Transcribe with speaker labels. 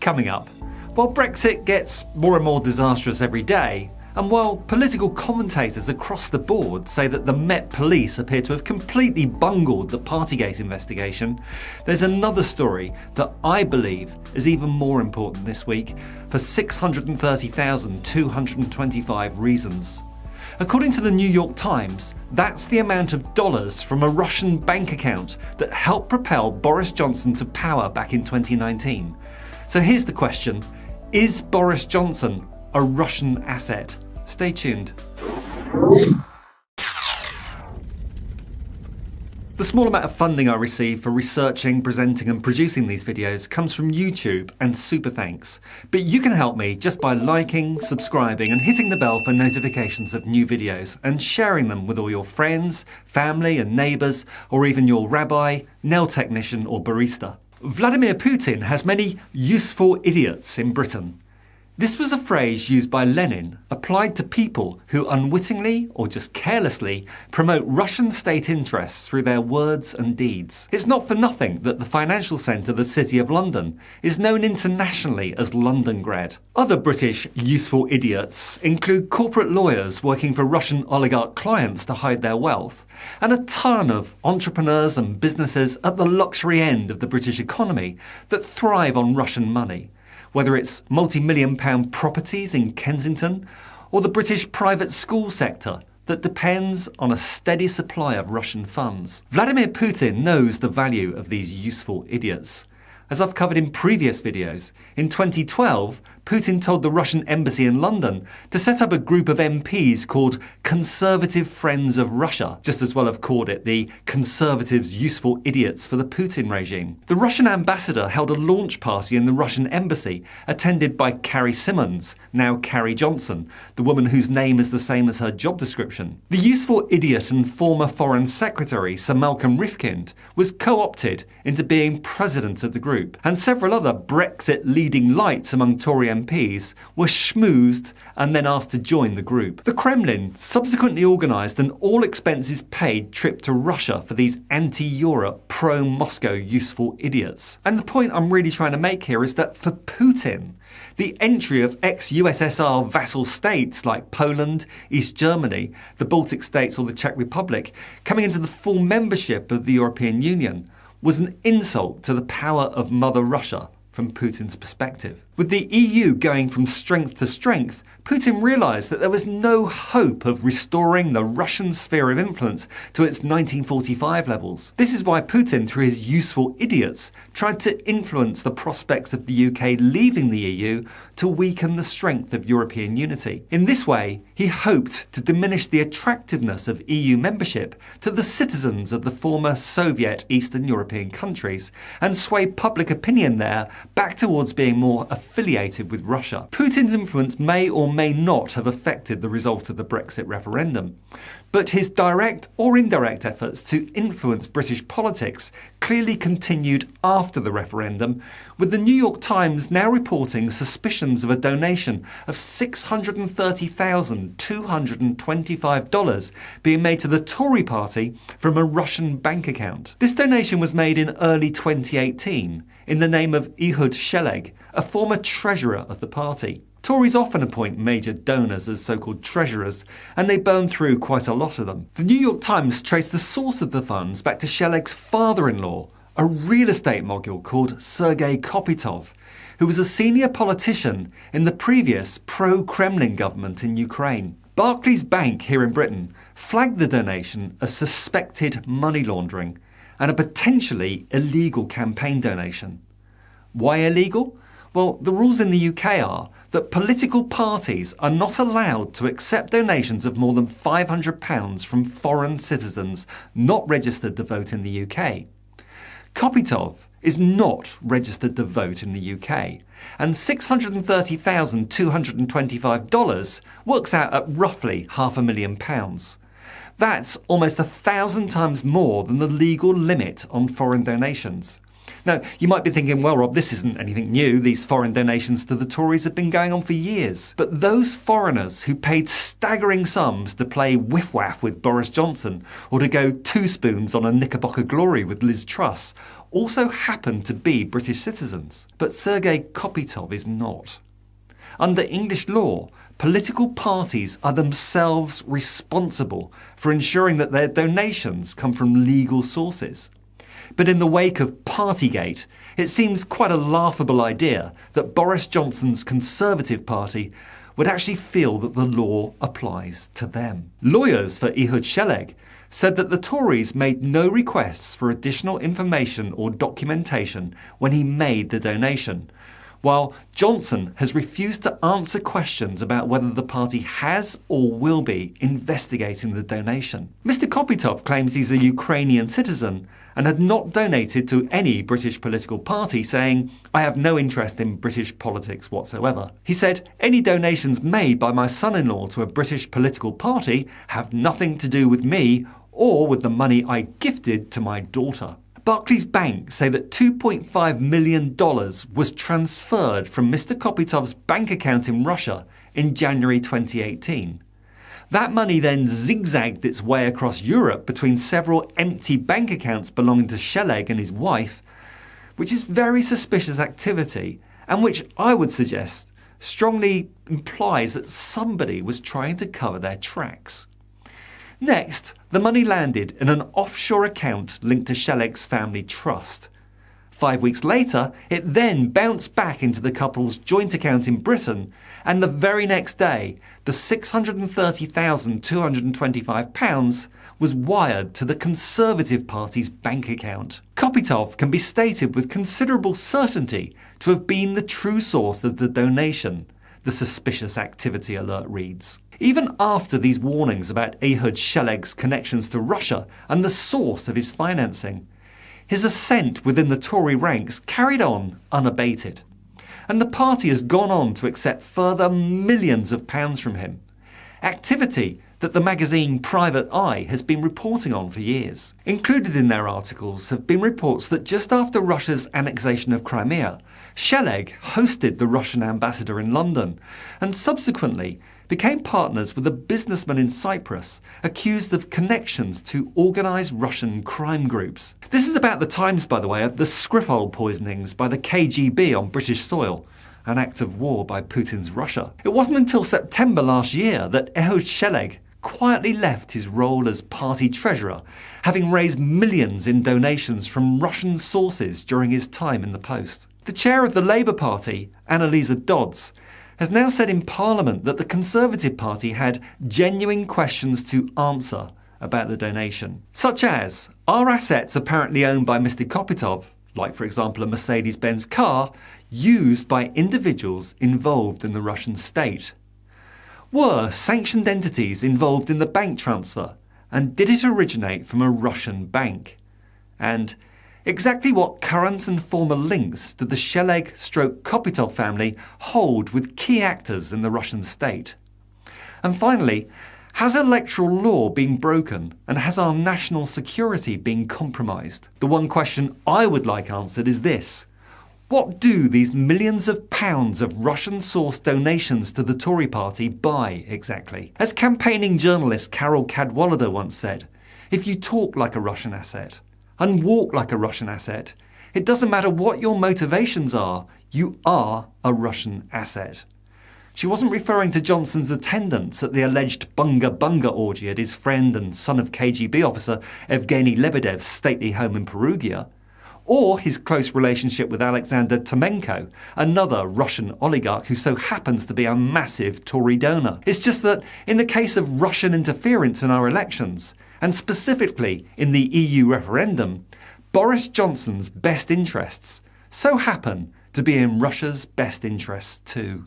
Speaker 1: Coming up, while Brexit gets more and more disastrous every day, and while political commentators across the board say that the Met Police appear to have completely bungled the Partygate investigation, there's another story that I believe is even more important this week for 630,225 reasons. According to the New York Times, that's the amount of dollars from a Russian bank account that helped propel Boris Johnson to power back in 2019. So here's the question: is Boris Johnson a Russian asset? Stay tuned. The small amount of funding I receive for researching, presenting and producing these videos comes from YouTube, and super thanks. But you can help me just by liking, subscribing and hitting the bell for notifications of new videos, and sharing them with all your friends, family and neighbours, or even your rabbi, nail technician or barista. Vladimir Putin has many useful idiots in Britain. This was a phrase used by Lenin, applied to people who unwittingly or just carelessly promote Russian state interests through their words and deeds. It's not for nothing that the financial centre, the City of London, is known internationally as Londongrad. Other British useful idiots include corporate lawyers working for Russian oligarch clients to hide their wealth, and a ton of entrepreneurs and businesses at the luxury end of the British economy that thrive on Russian money. Whether it's multi-million-pound properties in Kensington or the British private school sector that depends on a steady supply of Russian funds. Vladimir Putin knows the value of these useful idiots. As I've covered in previous videos, in 2012, Putin told the Russian embassy in London to set up a group of MPs called Conservative Friends of Russia, just as well have called it the Conservatives' Useful Idiots for the Putin regime. The Russian ambassador held a launch party in the Russian embassy, attended by Carrie Symonds, now Carrie Johnson, the woman whose name is the same as her job description. The useful idiot and former Foreign Secretary, Sir Malcolm Rifkind, was co-opted into being president of the group, and several other Brexit-leading lights among Tory MPs were schmoozed and then asked to join the group. The Kremlin subsequently organised an all-expenses-paid trip to Russia for these anti-Europe, pro-Moscow useful idiots. And the point I'm really trying to make here is that for Putin, the entry of ex-USSR vassal states like Poland, East Germany, the Baltic states or the Czech Republic coming into the full membership of the European Union was an insult to the power of Mother Russia from Putin's perspective. With the EU going from strength to strength, Putin realised that there was no hope of restoring the Russian sphere of influence to its 1945 levels. This is why Putin, through his useful idiots, tried to influence the prospects of the UK leaving the EU to weaken the strength of European unity. In this way, he hoped to diminish the attractiveness of EU membership to the citizens of the former Soviet Eastern European countries and sway public opinion there back towards being more affiliated with Russia. Putin's influence may or may not have affected the result of the Brexit referendum, but his direct or indirect efforts to influence British politics clearly continued after the referendum, with the New York Times now reporting suspicions of a donation of $630,225 being made to the Tory party from a Russian bank account. This donation was made in early 2018 in the name of Ehud Sheleg, a former treasurer of the party. Tories often appoint major donors as so-called treasurers, and they burn through quite a lot of them. The New York Times traced the source of the funds back to Sheleg's father-in-law, a real estate mogul called Sergei Kopytov, who was a senior politician in the previous pro-Kremlin government in Ukraine. Barclays Bank here in Britain flagged the donation as suspected money laundering and a potentially illegal campaign donation. Why illegal? Well, the rules in the UK are that political parties are not allowed to accept donations of more than £500 from foreign citizens not registered to vote in the UK. Kopytov is not registered to vote in the UK, and $630,225 works out at roughly £500,000. That's almost 1,000 times more than the legal limit on foreign donations. Now, you might be thinking, well, Rob, this isn't anything new. These foreign donations to the Tories have been going on for years. But those foreigners who paid staggering sums to play whiff-waff with Boris Johnson or to go two spoons on a Knickerbocker Glory with Liz Truss also happen to be British citizens. But Sergei Kopytov is not. Under English law, political parties are themselves responsible for ensuring that their donations come from legal sources. But in the wake of Partygate, it seems quite a laughable idea that Boris Johnson's Conservative Party would actually feel that the law applies to them. Lawyers for Ehud Sheleg said that the Tories made no requests for additional information or documentation when he made the donation, while Johnson has refused to answer questions about whether the party has or will be investigating the donation. Mr. Kopytov claims he's a Ukrainian citizen and had not donated to any British political party, saying, "I have no interest in British politics whatsoever." He said, "Any donations made by my son-in-law to a British political party have nothing to do with me or with the money I gifted to my daughter." Barclays Bank say that $2.5 million was transferred from Mr. Kopytov's bank account in Russia in January 2018. That money then zigzagged its way across Europe between several empty bank accounts belonging to Sheleg and his wife, which is very suspicious activity and which I would suggest strongly implies that somebody was trying to cover their tracks. Next, the money landed in an offshore account linked to Sheleg's family trust. 5 weeks later, it then bounced back into the couple's joint account in Britain, and the very next day, the £630,225 was wired to the Conservative Party's bank account. Kopytov can be stated with considerable certainty to have been the true source of the donation, the suspicious activity alert reads. Even after these warnings about Ehud Sheleg's connections to Russia and the source of his financing, his ascent within the Tory ranks carried on unabated. And the party has gone on to accept further millions of pounds from him. Activity that the magazine Private Eye has been reporting on for years. Included in their articles have been reports that just after Russia's annexation of Crimea, Sheleg hosted the Russian ambassador in London and subsequently became partners with a businessman in Cyprus accused of connections to organised Russian crime groups. This is about the times, by the way, of the Skripal poisonings by the KGB on British soil, an act of war by Putin's Russia. It wasn't until September last year that Ehud Sheleg quietly left his role as party treasurer, having raised millions in donations from Russian sources during his time in the post. The chair of the Labour Party, Annalisa Dodds, has now said in Parliament that the Conservative Party had genuine questions to answer about the donation, such as, are assets apparently owned by Mr. Kopytov, like for example a Mercedes-Benz car, used by individuals involved in the Russian state? Were sanctioned entities involved in the bank transfer, and did it originate from a Russian bank? And exactly what current and former links do the Sheleg-Kopytov family hold with key actors in the Russian state? And finally, has electoral law been broken and has our national security been compromised? The one question I would like answered is this. What do these millions of pounds of Russian-sourced donations to the Tory party buy exactly? As campaigning journalist Carol Cadwallader once said, if you talk like a Russian asset and walk like a Russian asset, it doesn't matter what your motivations are, you are a Russian asset. She wasn't referring to Johnson's attendance at the alleged bunga orgy at his friend and son of KGB officer Evgeny Lebedev's stately home in Perugia, or his close relationship with Alexander Tomenko, another Russian oligarch who so happens to be a massive Tory donor. It's just that in the case of Russian interference in our elections, and specifically in the EU referendum, Boris Johnson's best interests so happen to be in Russia's best interests too.